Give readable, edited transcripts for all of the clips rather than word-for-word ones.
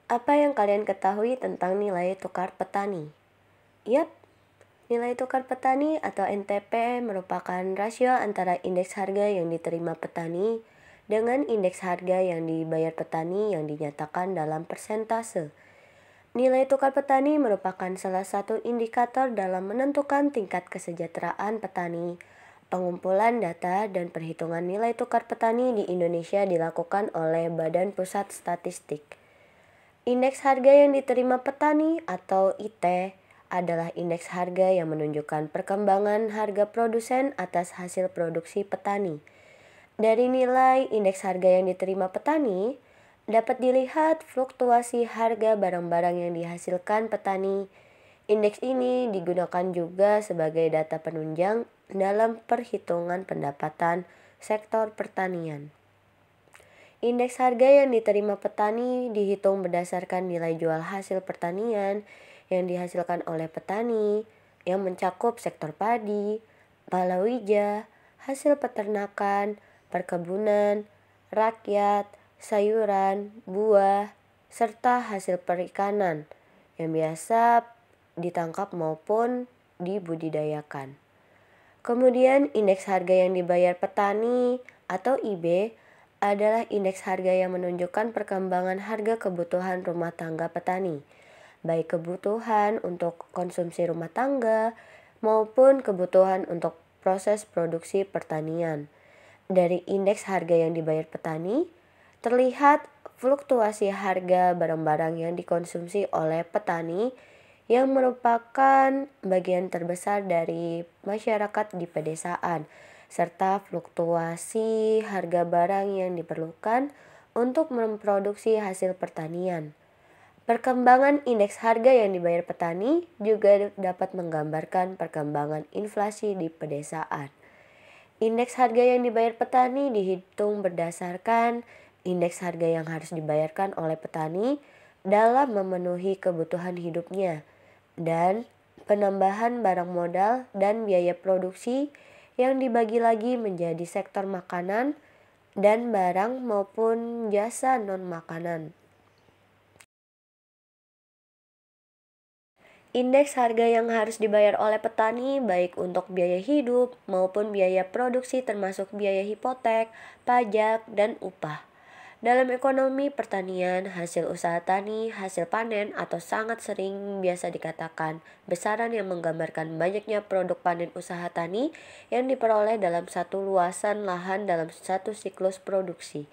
Apa yang kalian ketahui tentang nilai tukar petani? Yap, nilai tukar petani atau NTP merupakan rasio antara indeks harga yang diterima petani dengan indeks harga yang dibayar petani yang dinyatakan dalam persentase. Nilai tukar petani merupakan salah satu indikator dalam menentukan tingkat kesejahteraan petani. Pengumpulan data dan perhitungan nilai tukar petani di Indonesia dilakukan oleh Badan Pusat Statistik. Indeks harga yang diterima petani atau IT adalah indeks harga yang menunjukkan perkembangan harga produsen atas hasil produksi petani. Dari nilai indeks harga yang diterima petani, dapat dilihat fluktuasi harga barang-barang yang dihasilkan petani. Indeks ini digunakan juga sebagai data penunjang dalam perhitungan pendapatan sektor pertanian. Indeks harga yang diterima petani dihitung berdasarkan nilai jual hasil pertanian yang dihasilkan oleh petani yang mencakup sektor padi, palawija, hasil peternakan, perkebunan, rakyat, sayuran, buah, serta hasil perikanan yang biasa ditangkap maupun dibudidayakan. Kemudian indeks harga yang dibayar petani atau IB adalah indeks harga yang menunjukkan perkembangan harga kebutuhan rumah tangga petani, baik kebutuhan untuk konsumsi rumah tangga maupun kebutuhan untuk proses produksi pertanian. Dari indeks harga yang dibayar petani, terlihat fluktuasi harga barang-barang yang dikonsumsi oleh petani yang merupakan bagian terbesar dari masyarakat di pedesaan, serta fluktuasi harga barang yang diperlukan untuk memproduksi hasil pertanian. Perkembangan indeks harga yang dibayar petani juga dapat menggambarkan perkembangan inflasi di pedesaan. Indeks harga yang dibayar petani dihitung berdasarkan indeks harga yang harus dibayarkan oleh petani dalam memenuhi kebutuhan hidupnya dan penambahan barang modal dan biaya produksi yang dibagi lagi menjadi sektor makanan dan barang maupun jasa non-makanan. Indeks harga yang harus dibayar oleh petani baik untuk biaya hidup maupun biaya produksi termasuk biaya hipotek, pajak, dan upah. Dalam ekonomi pertanian, hasil usaha tani, hasil panen atau sangat sering biasa dikatakan besaran yang menggambarkan banyaknya produk panen usaha tani yang diperoleh dalam satu luasan lahan dalam satu siklus produksi.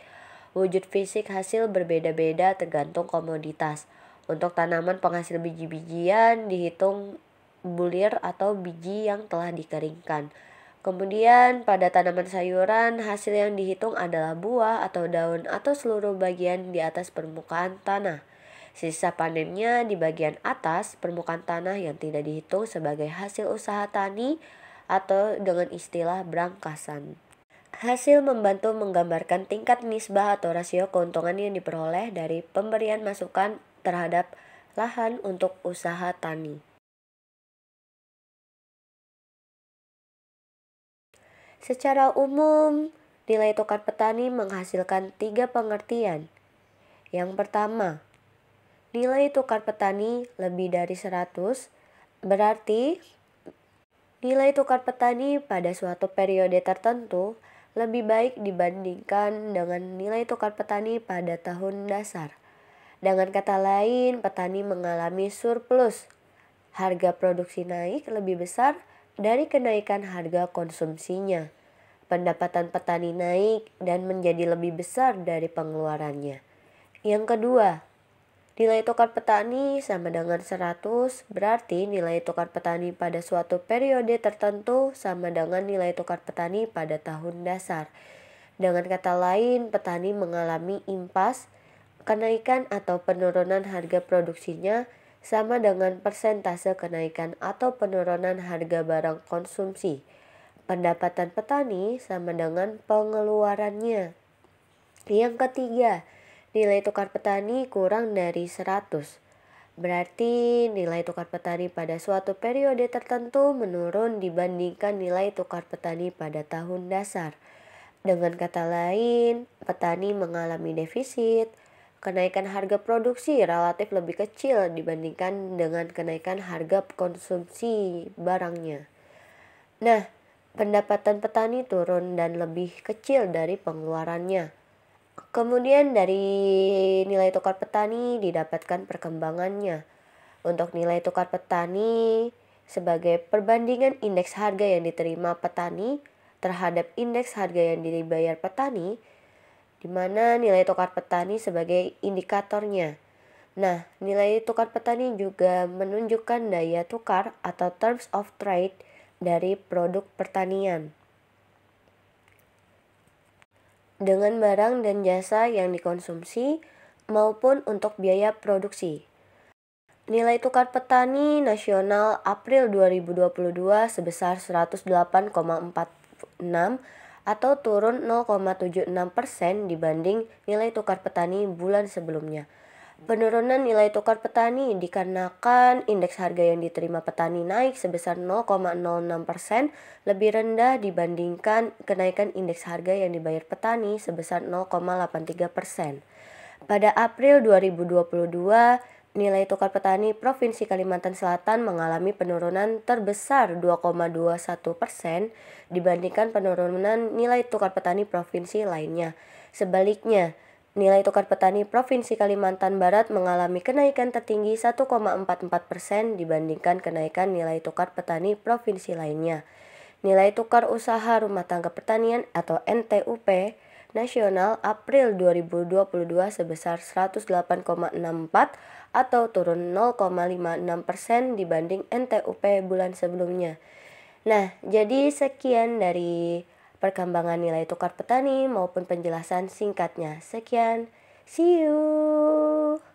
Wujud fisik hasil berbeda-beda tergantung komoditas. Untuk tanaman penghasil biji-bijian dihitung bulir atau biji yang telah dikeringkan. Kemudian pada tanaman sayuran hasil yang dihitung adalah buah atau daun atau seluruh bagian di atas permukaan tanah. Sisa panennya di bagian atas permukaan tanah yang tidak dihitung sebagai hasil usaha tani atau dengan istilah brangkasan. Hasil membantu menggambarkan tingkat nisbah atau rasio keuntungan yang diperoleh dari pemberian masukan terhadap lahan untuk usaha tani. Secara umum, nilai tukar petani menghasilkan 3 pengertian. Yang pertama, nilai tukar petani lebih dari 100 berarti nilai tukar petani pada suatu periode tertentu lebih baik dibandingkan dengan nilai tukar petani pada tahun dasar. Dengan kata lain, petani mengalami surplus. Harga produksi naik lebih besar dari kenaikan harga konsumsinya. Pendapatan petani naik dan menjadi lebih besar dari pengeluarannya. Yang kedua, nilai tukar petani sama dengan 100 berarti nilai tukar petani pada suatu periode tertentu sama dengan nilai tukar petani pada tahun dasar. Dengan kata lain, petani mengalami impas, kenaikan atau penurunan harga produksinya sama dengan persentase kenaikan atau penurunan harga barang konsumsi. Pendapatan petani sama dengan pengeluarannya. Yang ketiga, nilai tukar petani kurang dari 100. Berarti nilai tukar petani pada suatu periode tertentu menurun dibandingkan nilai tukar petani pada tahun dasar. Dengan kata lain, petani mengalami defisit, kenaikan harga produksi relatif lebih kecil dibandingkan dengan kenaikan harga konsumsi barangnya. Nah, pendapatan petani turun dan lebih kecil dari pengeluarannya. Kemudian dari nilai tukar petani didapatkan perkembangannya. Untuk nilai tukar petani sebagai perbandingan indeks harga yang diterima petani terhadap indeks harga yang dibayar petani, di mana nilai tukar petani sebagai indikatornya. Nah, nilai tukar petani juga menunjukkan daya tukar atau terms of trade dari produk pertanian dengan barang dan jasa yang dikonsumsi maupun untuk biaya produksi. Nilai tukar petani nasional April 2022 sebesar 108,46 atau turun 0,76% dibanding nilai tukar petani bulan sebelumnya. Penurunan nilai tukar petani dikarenakan indeks harga yang diterima petani naik sebesar 0,06%, lebih rendah dibandingkan kenaikan indeks harga yang dibayar petani sebesar 0,83%. Pada April 2022, nilai tukar petani Provinsi Kalimantan Selatan mengalami penurunan terbesar 2,21% dibandingkan penurunan nilai tukar petani provinsi lainnya. Sebaliknya, nilai tukar petani Provinsi Kalimantan Barat mengalami kenaikan tertinggi 1,44% dibandingkan kenaikan nilai tukar petani provinsi lainnya. Nilai tukar usaha rumah tangga pertanian atau NTUP nasional April 2022 sebesar 108,64 atau turun 0,56% dibanding NTUP bulan sebelumnya. Nah, jadi sekian dari perkembangan nilai tukar petani maupun penjelasan singkatnya. Sekian, see you.